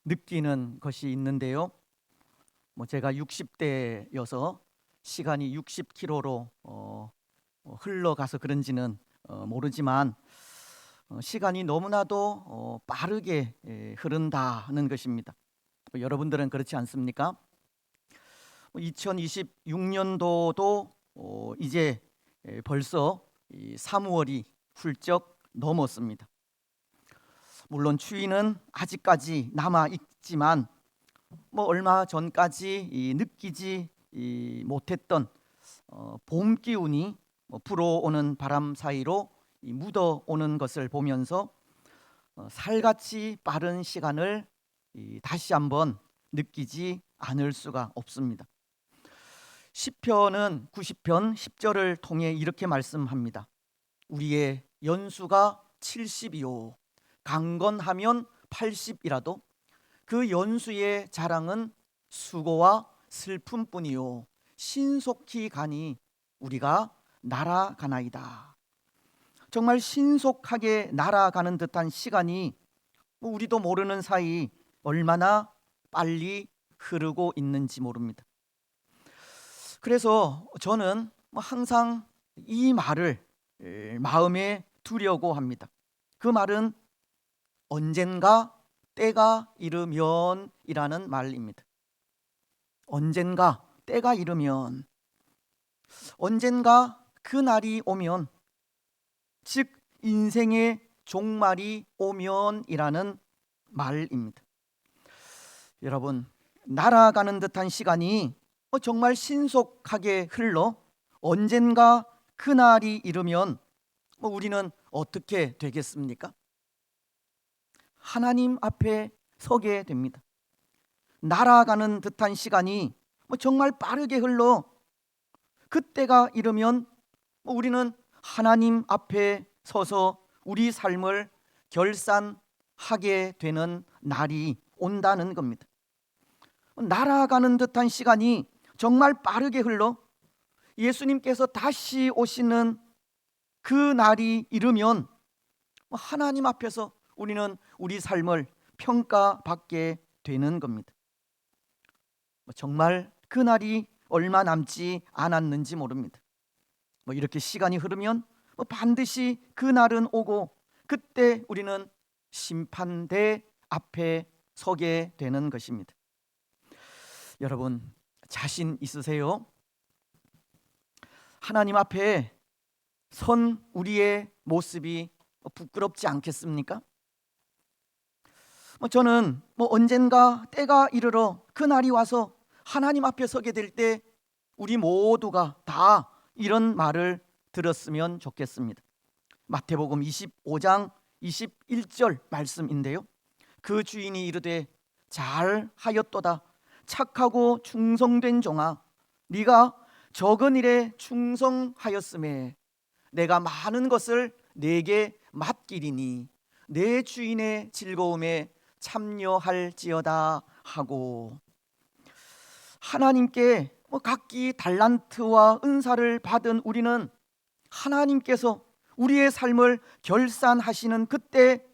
느끼는 것이 있는데요. 제가 60대여서 시간이 60km로 흘러가서 그런지는 모르지만 시간이 너무나도 빠르게 흐른다는 것입니다. 여러분들은 그렇지 않습니까? 2026년도도 이제 벌써 3월이 훌쩍 넘었습니다. 물론 추위는 아직까지 남아 있지만 얼마 전까지 느끼지 못했던 봄 기운이 불어오는 바람 사이로 묻어오는 것을 보면서 살같이 빠른 시간을 다시 한번 느끼지 않을 수가 없습니다. 시편은 90편 10절을 통해 이렇게 말씀합니다. 우리의 연수가 70이요 강건하면 80이라도 그 연수의 자랑은 수고와 슬픔뿐이요 신속히 가니 우리가 날아가나이다. 정말 신속하게 날아가는 듯한 시간이 우리도 모르는 사이 얼마나 빨리 흐르고 있는지 모릅니다. 그래서 저는 항상 이 말을 마음에 두려고 합니다. 그 말은 언젠가 때가 이르면 이라는 말입니다. 언젠가 때가 이르면, 언젠가 그 날이 오면, 즉 인생의 종말이 오면 이라는 말입니다. 여러분, 날아가는 듯한 시간이 정말 신속하게 흘러 언젠가 그 날이 이르면 우리는 어떻게 되겠습니까? 하나님 앞에 서게 됩니다. 날아가는 듯한 시간이 정말 빠르게 흘러 그때가 이르면 우리는 하나님 앞에 서서 우리 삶을 결산하게 되는 날이 온다는 겁니다. 날아가는 듯한 시간이 정말 빠르게 흘러 예수님께서 다시 오시는 그 날이 이르면 하나님 앞에서 우리는 우리 삶을 평가받게 되는 겁니다. 정말 그 날이 얼마 남지 않았는지 모릅니다. 이렇게 시간이 흐르면 반드시 그 날은 오고 그때 우리는 심판대 앞에 서게 되는 것입니다. 여러분, 자신 있으세요? 하나님 앞에 선 우리의 모습이 부끄럽지 않겠습니까? 저는 언젠가 때가 이르러 그 날이 와서 하나님 앞에 서게 될 때 우리 모두가 다 이런 말을 들었으면 좋겠습니다. 마태복음 25장 21절 말씀인데요. 그 주인이 이르되 잘하였도다 착하고 충성된 종아, 네가 적은 일에 충성하였음에 내가 많은 것을 네게 맡기리니 내 주인의 즐거움에 참여할지어다 하고, 하나님께 각기 달란트와 은사를 받은 우리는 하나님께서 우리의 삶을 결산하시는 그때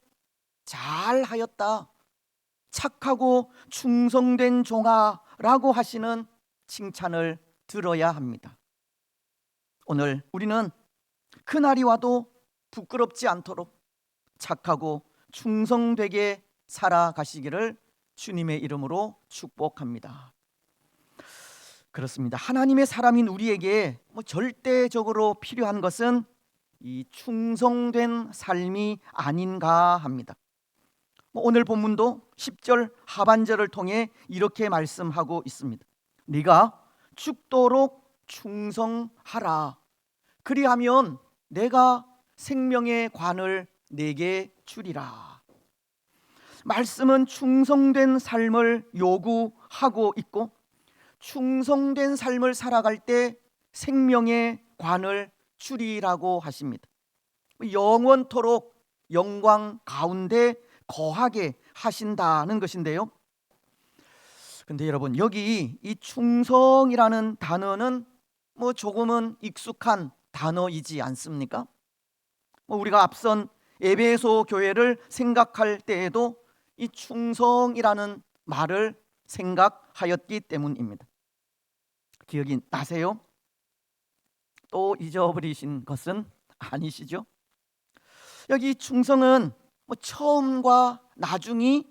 잘하였다 착하고 충성된 종아라고 하시는 칭찬을 들어야 합니다. 오늘 우리는 그날이 와도 부끄럽지 않도록 착하고 충성되게 살아가시기를 주님의 이름으로 축복합니다. 그렇습니다. 하나님의 사람인 우리에게 절대적으로 필요한 것은 이 충성된 삶이 아닌가 합니다. 오늘 본문도 10절 하반절을 통해 이렇게 말씀하고 있습니다. 네가 죽도록 충성하라. 그리하면 내가 생명의 관을 네게 주리라. 말씀은 충성된 삶을 요구하고 있고 충성된 삶을 살아갈 때 생명의 관을 주리라고 하십니다. 영원토록 영광 가운데 거하게 하신다는 것인데요. 근데 여러분, 여기 이 충성이라는 단어는 조금은 익숙한 단어이지 않습니까? 우리가 앞선 에베소 교회를 생각할 때에도 이 충성이라는 말을 생각하였기 때문입니다. 기억이 나세요? 또 잊어버리신 것은 아니시죠? 여기 충성은 처음과 나중이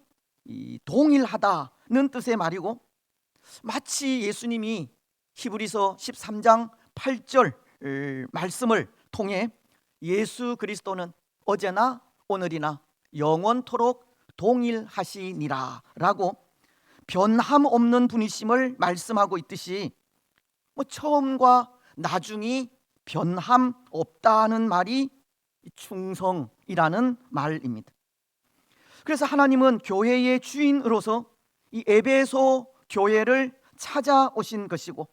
동일하다는 뜻의 말이고, 마치 예수님이 히브리서 13장 8절 말씀을 통해 예수 그리스도는 어제나 오늘이나 영원토록 동일하시니라 라고 변함 없는 분이심을 말씀하고 있듯이, 처음과 나중이 변함 없다는 말이 충성이라는 말입니다. 그래서 하나님은 교회의 주인으로서 이 에베소 교회를 찾아오신 것이고,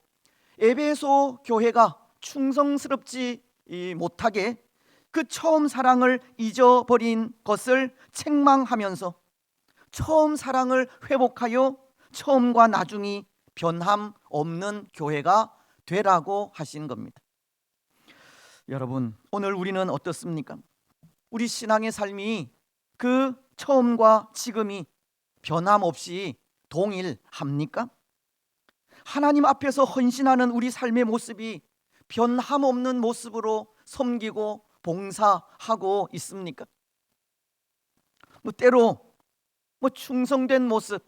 에베소 교회가 충성스럽지 못하게 그 처음 사랑을 잊어버린 것을 책망하면서 처음 사랑을 회복하여 처음과 나중이 변함 없는 교회가 되라고 하신 겁니다. 여러분, 오늘 우리는 어떻습니까? 우리 신앙의 삶이 그 처음과 지금이 변함없이 동일합니까? 하나님 앞에서 헌신하는 우리 삶의 모습이 변함없는 모습으로 섬기고 봉사하고 있습니까? 때로 충성된 모습,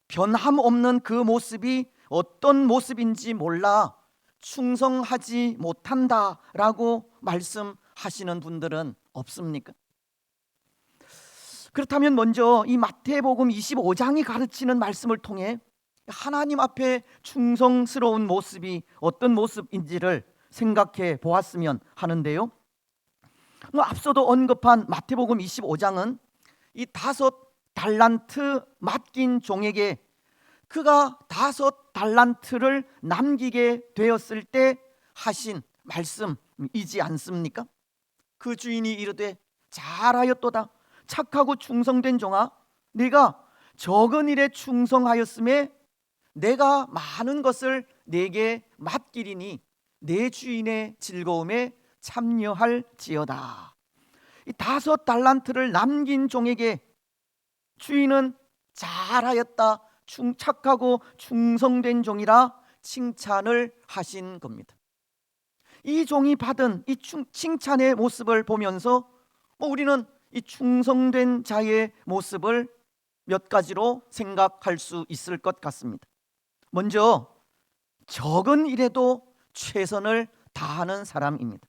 변함없는 그 모습이 어떤 모습인지 몰라 충성하지 못한다라고 말씀하시는 분들은 없습니까? 그렇다면 먼저 이 마태복음 25장이 가르치는 말씀을 통해 하나님 앞에 충성스러운 모습이 어떤 모습인지를 생각해 보았으면 하는데요. 앞서도 언급한 마태복음 25장은 이 5달란트 맡긴 종에게 그가 5달란트를 남기게 되었을 때 하신 말씀이지 않습니까? 그 주인이 이르되 잘하였도다 착하고 충성된 종아, 네가 적은 일에 충성하였음에 내가 많은 것을 네게 맡기리니 내 주인의 즐거움에 참여할지어다. 이 5달란트를 남긴 종에게 주인은 잘하였다, 착하고 충성된 종이라 칭찬을 하신 겁니다. 이 종이 받은 이 칭찬의 모습을 보면서 우리는 이 충성된 자의 모습을 몇 가지로 생각할 수 있을 것 같습니다. 먼저 적은 일에도 최선을 다하는 사람입니다.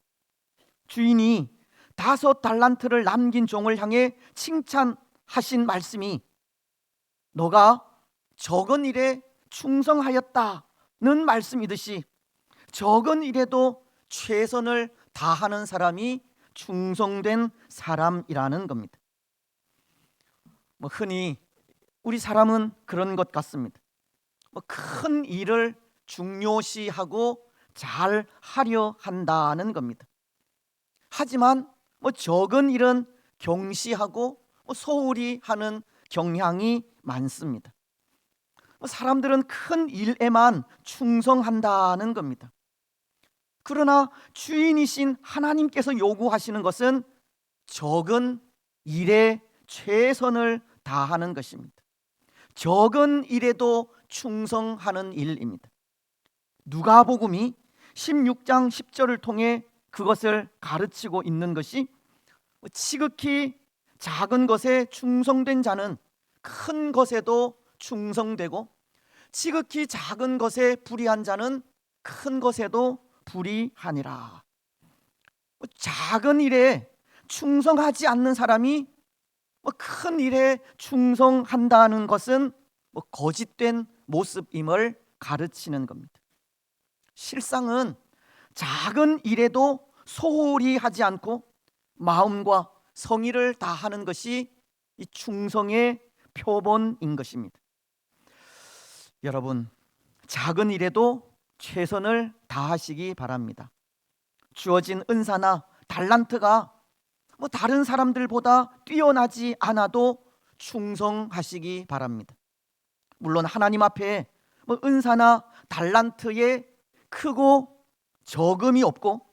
주인이 5달란트를 남긴 종을 향해 칭찬하신 말씀이 너가 적은 일에 충성하였다는 말씀이듯이 적은 일에도 최선을 다하는 사람이 충성된 사람이라는 겁니다. 흔히 우리 사람은 그런 것 같습니다. 큰 일을 중요시하고 잘 하려 한다는 겁니다. 하지만 적은 일은 경시하고 소홀히 하는 경향이 많습니다. 사람들은 큰 일에만 충성한다는 겁니다. 그러나 주인이신 하나님께서 요구하시는 것은 적은 일에 최선을 다하는 것입니다. 적은 일에도 충성하는 일입니다. 누가복음이 16장 10절을 통해 그것을 가르치고 있는 것이 지극히 작은 것에 충성된 자는 큰 것에도 충성되고 지극히 작은 것에 불의한 자는 큰 것에도 불의하니라. 작은 일에 충성하지 않는 사람이 큰 일에 충성한다는 것은 거짓된 모습임을 가르치는 겁니다. 실상은 작은 일에도 소홀히 하지 않고 마음과 성의를 다하는 것이 이 충성의 표본인 것입니다. 여러분, 작은 일에도 최선을 다하시기 바랍니다. 주어진 은사나 달란트가 다른 사람들보다 뛰어나지 않아도 충성하시기 바랍니다. 물론 하나님 앞에 은사나 달란트에 크고 적음이 없고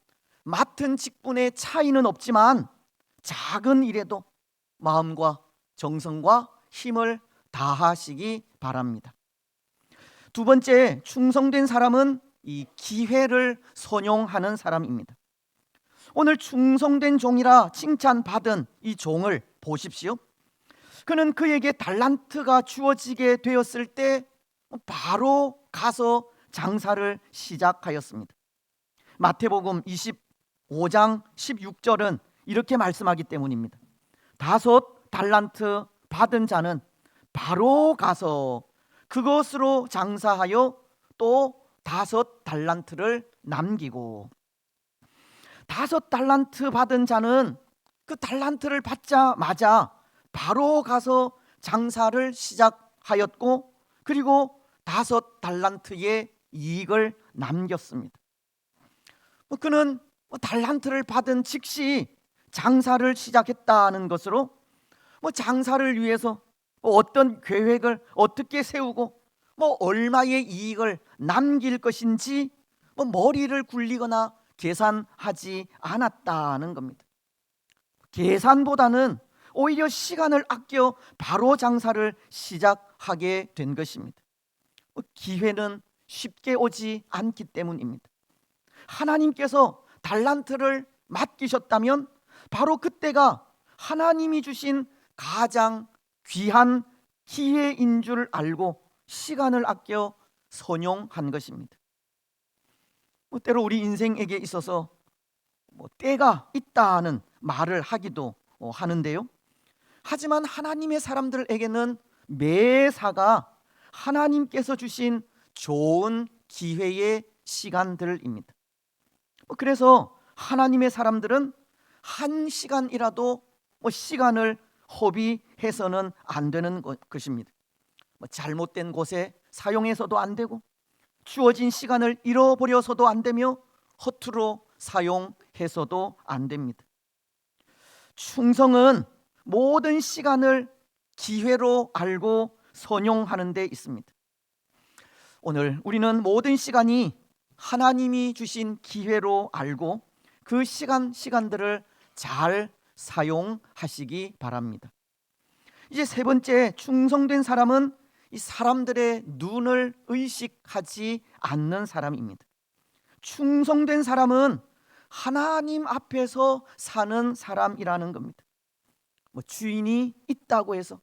맡은 직분의 차이는 없지만 작은 일에도 마음과 정성과 힘을 다하시기 바랍니다. 두 번째, 충성된 사람은 이 기회를 선용하는 사람입니다. 오늘 충성된 종이라 칭찬받은 이 종을 보십시오. 그는 그에게 달란트가 주어지게 되었을 때 바로 가서 장사를 시작하였습니다. 마태복음 25장 16절은 이렇게 말씀하기 때문입니다. 5달란트 받은 자는 바로 가서 그것으로 장사하여 또 5달란트를 남기고, 5달란트 받은 자는 그 달란트를 받자마자 바로 가서 장사를 시작하였고, 그리고 5달란트의 이익을 남겼습니다. 그는 달란트를 받은 즉시 장사를 시작했다는 것으로 장사를 위해서 어떤 계획을 어떻게 세우고 얼마의 이익을 남길 것인지 머리를 굴리거나 계산하지 않았다는 겁니다. 계산보다는 오히려 시간을 아껴 바로 장사를 시작하게 된 것입니다. 기회는 쉽게 오지 않기 때문입니다. 하나님께서 달란트를 맡기셨다면 바로 그때가 하나님이 주신 가장 귀한 기회인 줄 알고 시간을 아껴 선용한 것입니다. 때로 우리 인생에게 있어서 때가 있다는 말을 하기도 하는데요. 하지만 하나님의 사람들에게는 매사가 하나님께서 주신 좋은 기회의 시간들입니다. 그래서 하나님의 사람들은 한 시간이라도 시간을 허비해서는 안 되는 것입니다. 잘못된 곳에 사용해서도 안 되고, 주어진 시간을 잃어버려서도 안 되며, 허투루 사용해서도 안 됩니다. 충성은 모든 시간을 기회로 알고 선용하는 데 있습니다. 오늘 우리는 모든 시간이 하나님이 주신 기회로 알고 그 시간들을 잘 사용하시기 바랍니다. 이제 세 번째, 충성된 사람은 이 사람들의 눈을 의식하지 않는 사람입니다. 충성된 사람은 하나님 앞에서 사는 사람이라는 겁니다. 주인이 있다고 해서,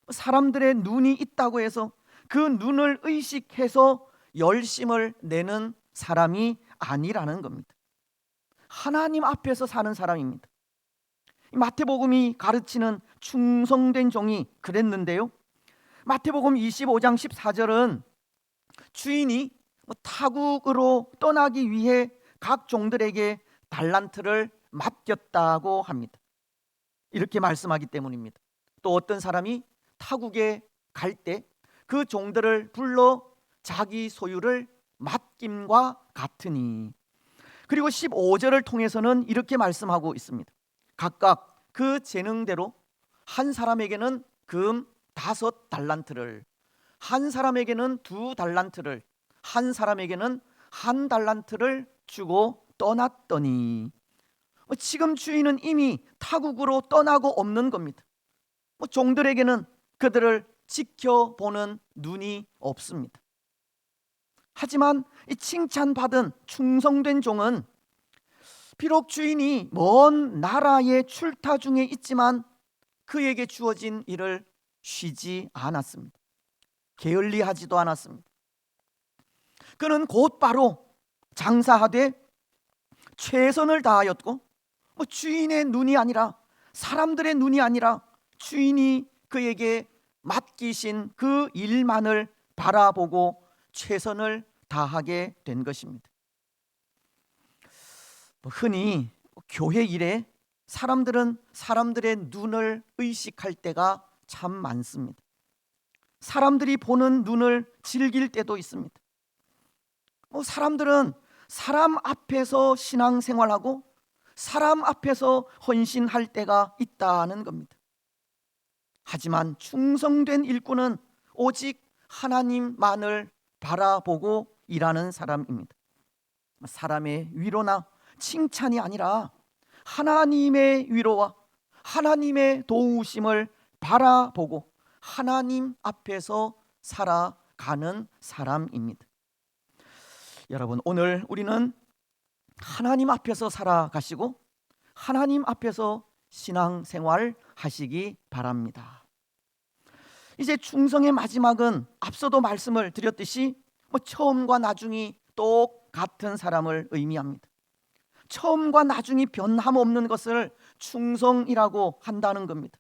사람들의 눈이 있다고 해서 그 눈을 의식해서 열심을 내는 사람이 아니라는 겁니다. 하나님 앞에서 사는 사람입니다. 마태복음이 가르치는 충성된 종이 그랬는데요. 마태복음 25장 14절은 주인이 타국으로 떠나기 위해 각 종들에게 달란트를 맡겼다고 합니다. 이렇게 말씀하기 때문입니다. 또 어떤 사람이 타국에 갈 때 그 종들을 불러 자기 소유를 맡김과 같으니. 그리고 15절을 통해서는 이렇게 말씀하고 있습니다. 각각 그 재능대로 한 사람에게는 금 5달란트를, 한 사람에게는 2달란트를, 한 사람에게는 1달란트를 주고 떠났더니, 지금 주인은 이미 타국으로 떠나고 없는 겁니다. 종들에게는 그들을 지켜보는 눈이 없습니다. 하지만 이 칭찬받은 충성된 종은 비록 주인이 먼 나라에 출타 중에 있지만 그에게 주어진 일을 쉬지 않았습니다. 게을리하지도 않았습니다. 그는 곧바로 장사하되 최선을 다하였고, 주인의 눈이 아니라, 사람들의 눈이 아니라 주인이 그에게 맡기신 그 일만을 바라보고 최선을 다하게 된 것입니다. 흔히 교회 일에 사람들은 사람들의 눈을 의식할 때가 참 많습니다. 사람들이 보는 눈을 즐길 때도 있습니다. 사람들은 사람 앞에서 신앙생활하고 사람 앞에서 헌신할 때가 있다는 겁니다. 하지만 충성된 일꾼은 오직 하나님만을 바라보고 일하는 사람입니다. 사람의 위로나 칭찬이 아니라 하나님의 위로와 하나님의 도우심을 바라보고 하나님 앞에서 살아가는 사람입니다. 여러분, 오늘 우리는 하나님 앞에서 살아가시고 하나님 앞에서 신앙생활 하시기 바랍니다. 이제 충성의 마지막은 앞서도 말씀을 드렸듯이 처음과 나중이 똑같은 사람을 의미합니다. 처음과 나중이 변함없는 것을 충성이라고 한다는 겁니다.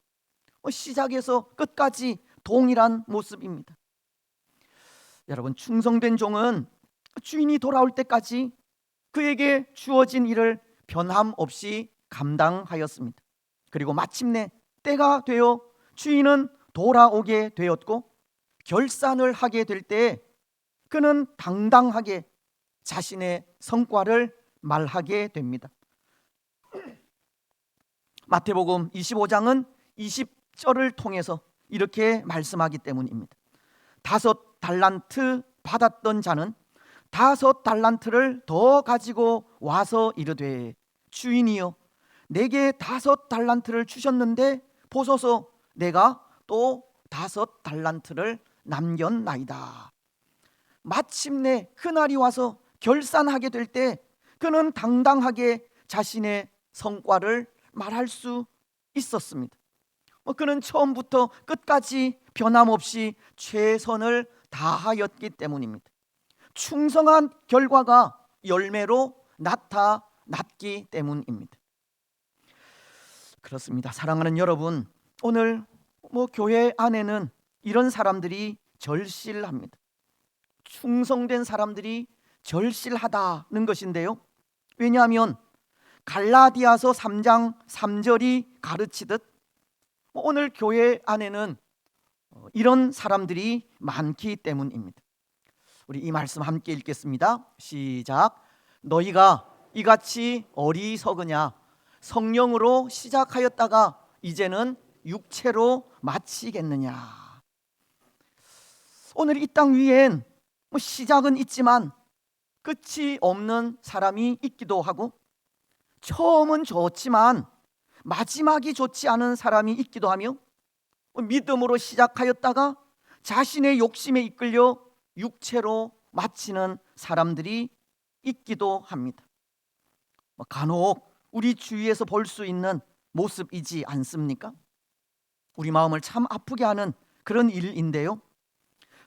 시작에서 끝까지 동일한 모습입니다. 여러분, 충성된 종은 주인이 돌아올 때까지 그에게 주어진 일을 변함없이 감당하였습니다. 그리고 마침내 때가 되어 주인은 돌아오게 되었고 결산을 하게 될 때 그는 당당하게 자신의 성과를 말하게 됩니다. 마태복음 25장은 20절을 통해서 이렇게 말씀하기 때문입니다. 5달란트 받았던 자는 5달란트를 더 가지고 와서 이르되 주인이여 내게 5달란트를 주셨는데 보소서 내가 또 5달란트를 남겼나이다. 마침내 그날이 와서 결산하게 될 때 그는 당당하게 자신의 성과를 말할 수 있었습니다. 그는 처음부터 끝까지 변함없이 최선을 다하였기 때문입니다. 충성한 결과가 열매로 나타났기 때문입니다. 그렇습니다. 사랑하는 여러분, 오늘 교회 안에는 이런 사람들이 절실합니다. 충성된 사람들이 절실하다는 것인데요. 왜냐하면 갈라디아서 3장 3절이 가르치듯 오늘 교회 안에는 이런 사람들이 많기 때문입니다. 우리 이 말씀 함께 읽겠습니다. 시작. 너희가 이같이 어리석으냐 성령으로 시작하였다가 이제는 육체로 마치겠느냐. 오늘 이 땅 위엔 시작은 있지만 끝이 없는 사람이 있기도 하고 처음은 좋지만 마지막이 좋지 않은 사람이 있기도 하며 믿음으로 시작하였다가 자신의 욕심에 이끌려 육체로 마치는 사람들이 있기도 합니다. 간혹 우리 주위에서 볼 수 있는 모습이지 않습니까? 우리 마음을 참 아프게 하는 그런 일인데요.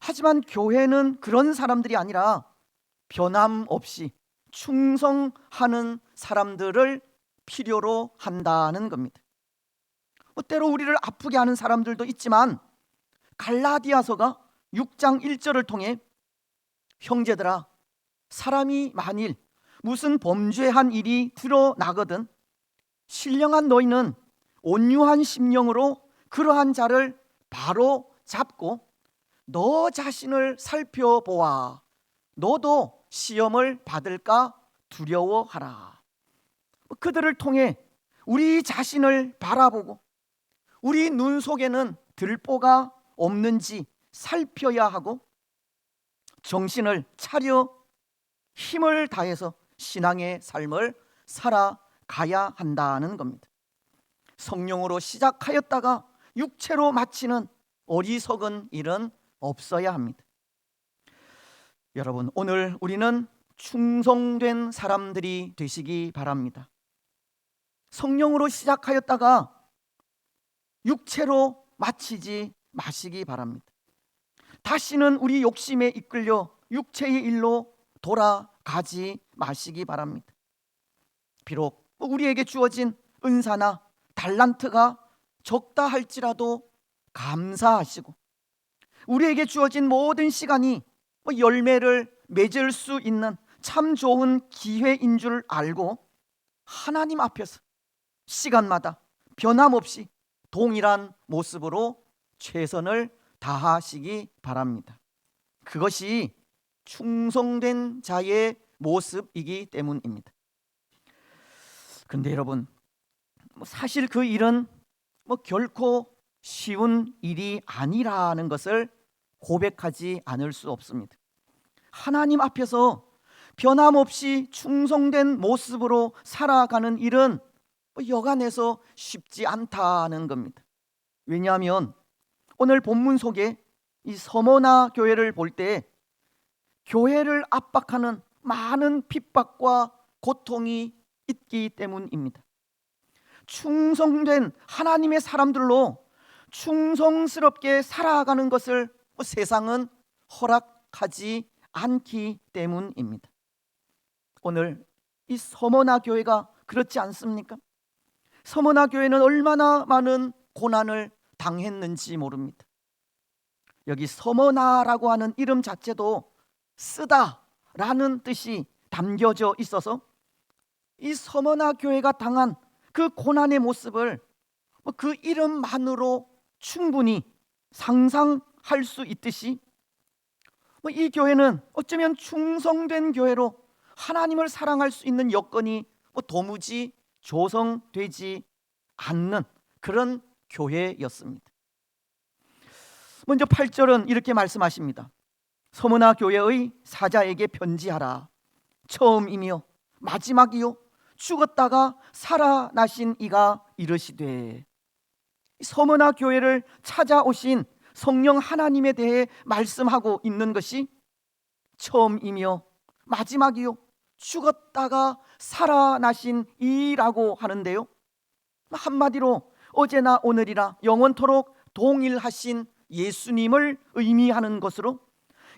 하지만 교회는 그런 사람들이 아니라 변함없이 충성하는 사람들을 필요로 한다는 겁니다. 때로 우리를 아프게 하는 사람들도 있지만 갈라디아서가 6장 1절을 통해 형제들아 사람이 만일 무슨 범죄한 일이 드러나거든 신령한 너희는 온유한 심령으로 그러한 자를 바로 잡고 너 자신을 살펴보아 너도 시험을 받을까 두려워하라. 그들을 통해 우리 자신을 바라보고 우리 눈 속에는 들보가 없는지 살펴야 하고 정신을 차려 힘을 다해서 신앙의 삶을 살아가야 한다는 겁니다. 성령으로 시작하였다가 육체로 마치는 어리석은 일은 없어야 합니다. 여러분, 오늘 우리는 충성된 사람들이 되시기 바랍니다. 성령으로 시작하였다가 육체로 마치지 마시기 바랍니다. 다시는 우리 욕심에 이끌려 육체의 일로 돌아가지 마시기 바랍니다. 비록 우리에게 주어진 은사나 달란트가 적다 할지라도 감사하시고 우리에게 주어진 모든 시간이 열매를 맺을 수 있는 참 좋은 기회인 줄 알고 하나님 앞에서 시간마다 변함없이 동일한 모습으로 최선을 다하시기 바랍니다. 그것이 충성된 자의 모습이기 때문입니다. 그런데 여러분, 사실 그 일은 결코 쉬운 일이 아니라는 것을 고백하지 않을 수 없습니다. 하나님 앞에서 변함없이 충성된 모습으로 살아가는 일은 여간해서 쉽지 않다는 겁니다. 왜냐하면 오늘 본문 속에 이 서머나 교회를 볼 때 교회를 압박하는 많은 핍박과 고통이 있기 때문입니다. 충성된 하나님의 사람들로 충성스럽게 살아가는 것을 세상은 허락하지 않기 때문입니다. 오늘 이 서머나 교회가 그렇지 않습니까? 서머나 교회는 얼마나 많은 고난을 당했는지 모릅니다. 여기 서머나라고 하는 이름 자체도 쓰다라는 뜻이 담겨져 있어서 이 서머나 교회가 당한 그 고난의 모습을 그 이름만으로 충분히 상상할 수 있듯이 이 교회는 어쩌면 충성된 교회로 하나님을 사랑할 수 있는 여건이 도무지 조성되지 않는 그런 교회였습니다. 먼저 8절은 이렇게 말씀하십니다. 서머나 교회의 사자에게 편지하라. 처음이며 마지막이요 죽었다가 살아나신 이가 이르시되. 서머나 교회를 찾아오신 성령 하나님에 대해 말씀하고 있는 것이 처음이며 마지막이요 죽었다가 살아나신 이라고 하는데요, 한마디로 어제나 오늘이나 영원토록 동일하신 예수님을 의미하는 것으로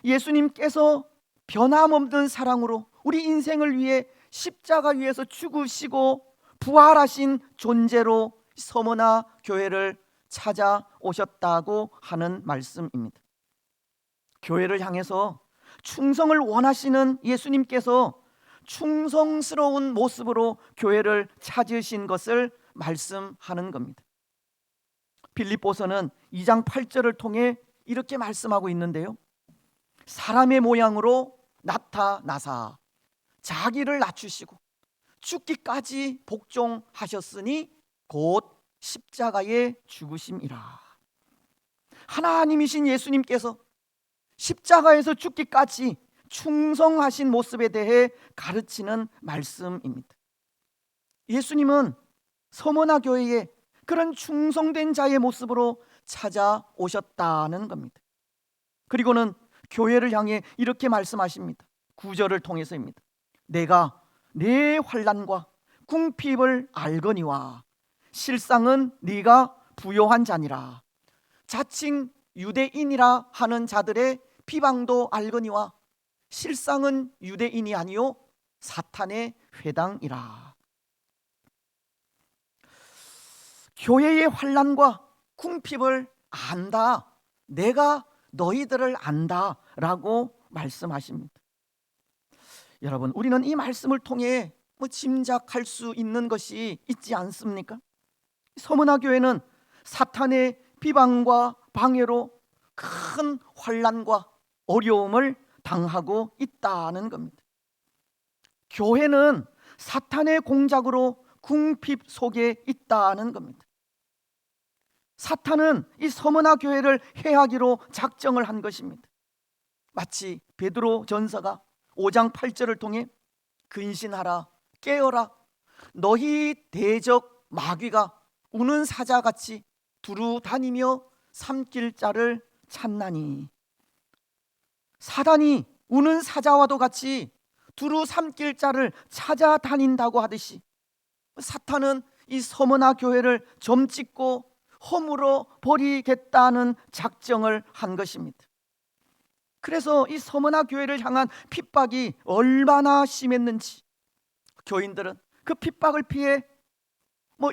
예수님께서 변함없는 사랑으로 우리 인생을 위해 십자가 위에서 죽으시고 부활하신 존재로 서머나 교회를 찾아오셨다고 하는 말씀입니다. 교회를 향해서 충성을 원하시는 예수님께서 충성스러운 모습으로 교회를 찾으신 것을 말씀하는 겁니다. 빌립보서는 2장 8절을 통해 이렇게 말씀하고 있는데요, 사람의 모양으로 나타나사 자기를 낮추시고 죽기까지 복종하셨으니 곧 십자가에 죽으심이라. 하나님이신 예수님께서 십자가에서 죽기까지 충성하신 모습에 대해 가르치는 말씀입니다. 예수님은 서머나 교회에 그런 충성된 자의 모습으로 찾아오셨다는 겁니다. 그리고는 교회를 향해 이렇게 말씀하십니다. 9절을 통해서입니다. 내가 내 환난과 궁핍을 알거니와 실상은 네가 부요한 자니라. 자칭 유대인이라 하는 자들의 비방도 알거니와 실상은 유대인이 아니요 사탄의 회당이라. 교회의 환난과 궁핍을 안다. 내가 너희들을 안다 라고 말씀하십니다. 여러분, 우리는 이 말씀을 통해 짐작할 수 있는 것이 있지 않습니까? 서머나 교회는 사탄의 비방과 방해로 큰 환난과 어려움을 당하고 있다는 겁니다. 교회는 사탄의 공작으로 궁핍 속에 있다는 겁니다. 사탄은 이 서머나 교회를 해하기로 작정을 한 것입니다. 마치 베드로 전서가 5장 8절을 통해 근신하라 깨어라 너희 대적 마귀가 우는 사자같이 두루 다니며 삼킬 자를 찾나니. 사단이 우는 사자와도 같이 두루 삼킬 자를 찾아다닌다고 하듯이 사탄은 이 서머나 교회를 점찍고 허물어 버리겠다는 작정을 한 것입니다. 그래서 이 서머나 교회를 향한 핍박이 얼마나 심했는지 교인들은 그 핍박을 피해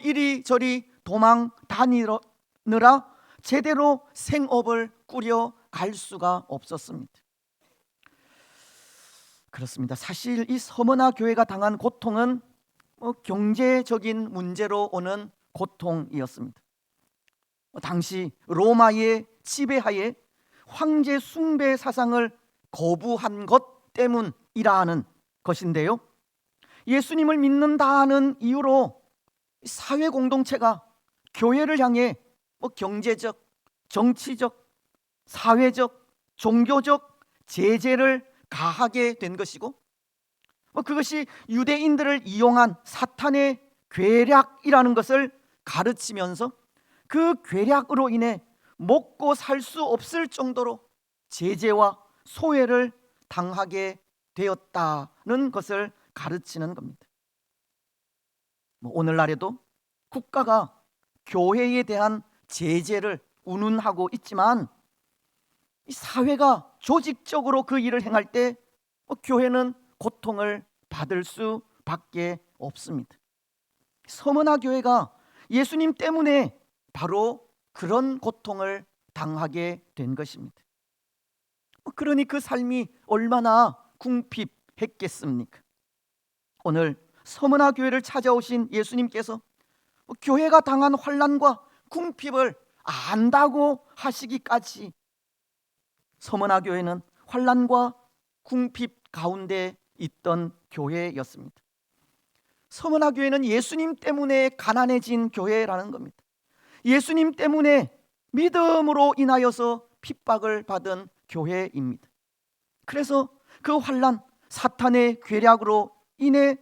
이리저리 도망 다니느라 제대로 생업을 꾸려 갈 수가 없었습니다. 그렇습니다. 사실 이 서머나 교회가 당한 고통은 경제적인 문제로 오는 고통이었습니다. 당시 로마의 지배하에 황제 숭배 사상을 거부한 것 때문이라는 것인데요, 예수님을 믿는다는 이유로 사회 공동체가 교회를 향해 경제적, 정치적, 사회적, 종교적 제재를 가하게 된 것이고, 그것이 유대인들을 이용한 사탄의 괴략이라는 것을 가르치면서 그 괴략으로 인해 먹고 살 수 없을 정도로 제재와 소외를 당하게 되었다는 것을 가르치는 겁니다. 오늘날에도 국가가 교회에 대한 제재를 운운하고 있지만 이 사회가 조직적으로 그 일을 행할 때 교회는 고통을 받을 수밖에 없습니다. 서머나 교회가 예수님 때문에 바로 그런 고통을 당하게 된 것입니다. 그러니 그 삶이 얼마나 궁핍했겠습니까? 오늘 서머나 교회를 찾아오신 예수님께서 교회가 당한 환난과 궁핍을 안다고 하시기까지 서머나 교회는 환난과 궁핍 가운데 있던 교회였습니다. 서머나 교회는 예수님 때문에 가난해진 교회라는 겁니다. 예수님 때문에 믿음으로 인하여서 핍박을 받은 교회입니다. 그래서 그 환난, 사탄의 괴략으로 인해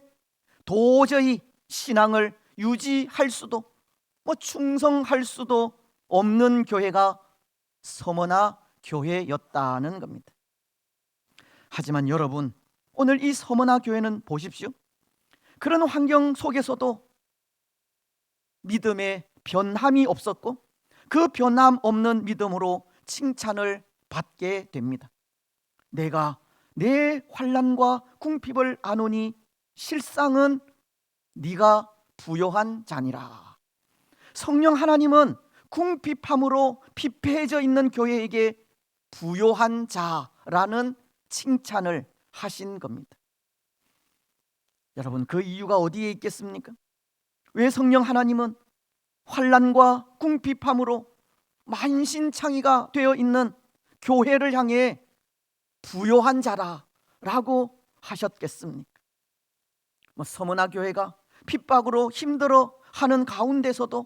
도저히 신앙을 유지할 수도 충성할 수도 없는 교회가 서머나 교회였다는 겁니다. 하지만 여러분, 오늘 이 서머나 교회는 보십시오. 그런 환경 속에서도 믿음에 변함이 없었고 그 변함 없는 믿음으로 칭찬을 받게 됩니다. 내가 내 환난과 궁핍을 아노니 실상은 네가 부요한 자니라. 성령 하나님은 궁핍함으로 피폐해져 있는 교회에게 부요한 자라는 칭찬을 하신 겁니다. 여러분, 그 이유가 어디에 있겠습니까? 왜 성령 하나님은 환난과 궁핍함으로 만신창이가 되어 있는 교회를 향해 부요한 자라라고 하셨겠습니까? 서머나 교회가 핍박으로 힘들어 하는 가운데서도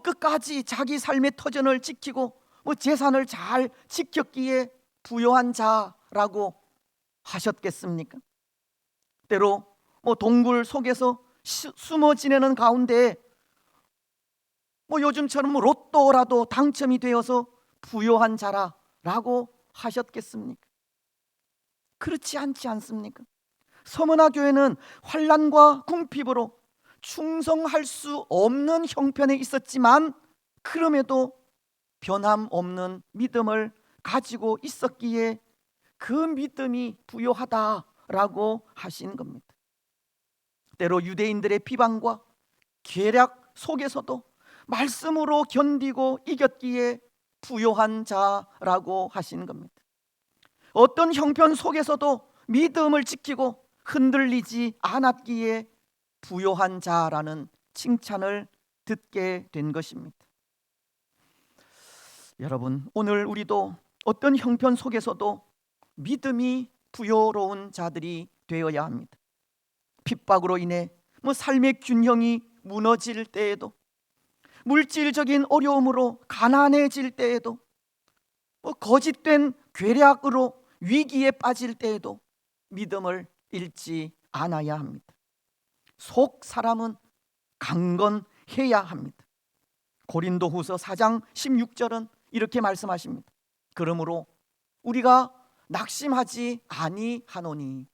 끝까지 자기 삶의 터전을 지키고 재산을 잘 지켰기에 부요한 자라고 하셨겠습니까? 때로 동굴 속에서 숨어 지내는 가운데 요즘처럼 로또라도 당첨이 되어서 부요한 자라라고 하셨겠습니까? 그렇지 않지 않습니까? 서머나 교회는 환난과 궁핍으로 충성할 수 없는 형편에 있었지만 그럼에도 변함없는 믿음을 가지고 있었기에 그 믿음이 부요하다라고 하신 겁니다. 때로 유대인들의 비방과 계략 속에서도 말씀으로 견디고 이겼기에 부요한 자라고 하신 겁니다. 어떤 형편 속에서도 믿음을 지키고 흔들리지 않았기에 부요한 자라는 칭찬을 듣게 된 것입니다. 여러분, 오늘 우리도 어떤 형편 속에서도 믿음이 부요로운 자들이 되어야 합니다. 핍박으로 인해 삶의 균형이 무너질 때에도, 물질적인 어려움으로 가난해질 때에도, 거짓된 괴략으로 위기에 빠질 때에도 믿음을 잃지 않아야 합니다. 속 사람은 강건해야 합니다. 고린도후서 4장 16절은 이렇게 말씀하십니다. 그러므로 우리가 낙심하지 아니하노니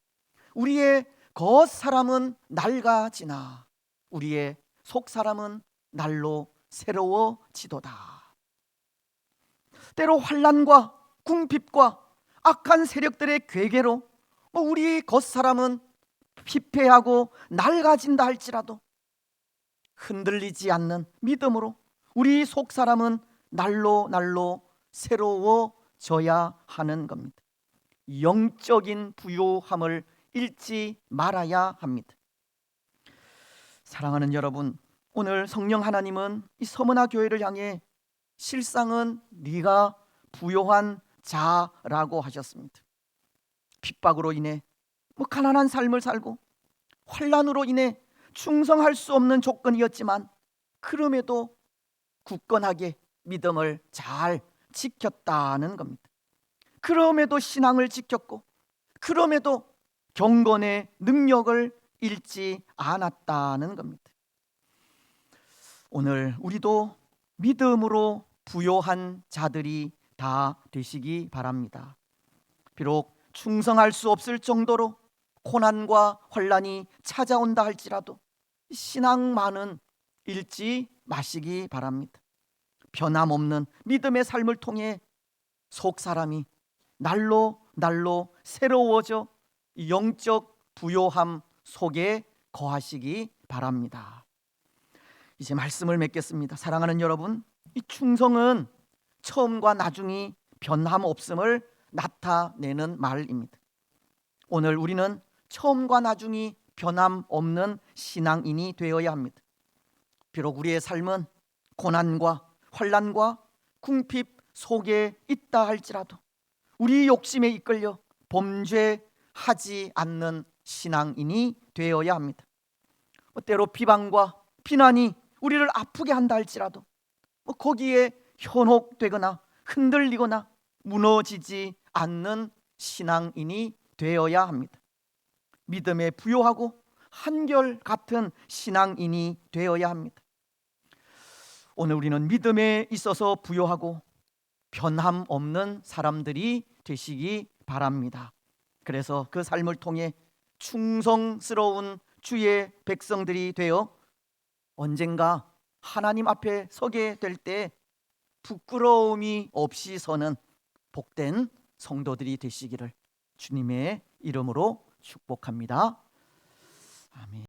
우리의 겉 사람은 낡아지나 우리의 속 사람은 날로 새로워지도다. 때로 환난과 궁핍과 악한 세력들의 괴계로 우리 겉 사람은 피폐하고 낡아진다 할지라도 흔들리지 않는 믿음으로 우리 속 사람은 날로 새로워져야 하는 겁니다. 영적인 부요함을 잃지 말아야 합니다. 사랑하는 여러분, 오늘 성령 하나님은 이 서머나 교회를 향해 실상은 네가 부요한 자라고 하셨습니다. 핍박으로 인해 가난한 삶을 살고 환난으로 인해 충성할 수 없는 조건이었지만 그럼에도 굳건하게 믿음을 잘 지켰다는 겁니다. 그럼에도 신앙을 지켰고 그럼에도 경건의 능력을 잃지 않았다는 겁니다. 오늘 우리도 믿음으로 부요한 자들이 다 되시기 바랍니다. 비록 충성할 수 없을 정도로 고난과 환난이 찾아온다 할지라도 신앙만은 잃지 마시기 바랍니다. 변함없는 믿음의 삶을 통해 속 사람이 날로 새로워져 영적 부요함 속에 거하시기 바랍니다. 이제 말씀을 맺겠습니다. 사랑하는 여러분, 이 충성은 처음과 나중이 변함없음을 나타내는 말입니다. 오늘 우리는 처음과 나중이 변함없는 신앙인이 되어야 합니다. 비록 우리의 삶은 고난과 환난과 궁핍 속에 있다 할지라도 우리 욕심에 이끌려 범죄하지 않는 신앙인이 되어야 합니다. 때로 비방과 비난이 우리를 아프게 한다 할지라도 거기에 현혹되거나 흔들리거나 무너지지 않는 신앙인이 되어야 합니다. 믿음에 부요하고 한결같은 신앙인이 되어야 합니다. 오늘 우리는 믿음에 있어서 부요하고 변함없는 사람들이 되시기 바랍니다. 그래서 그 삶을 통해 충성스러운 주의 백성들이 되어 언젠가 하나님 앞에 서게 될 때 부끄러움이 없이 서는 복된 성도들이 되시기를 주님의 이름으로 축복합니다. 아멘.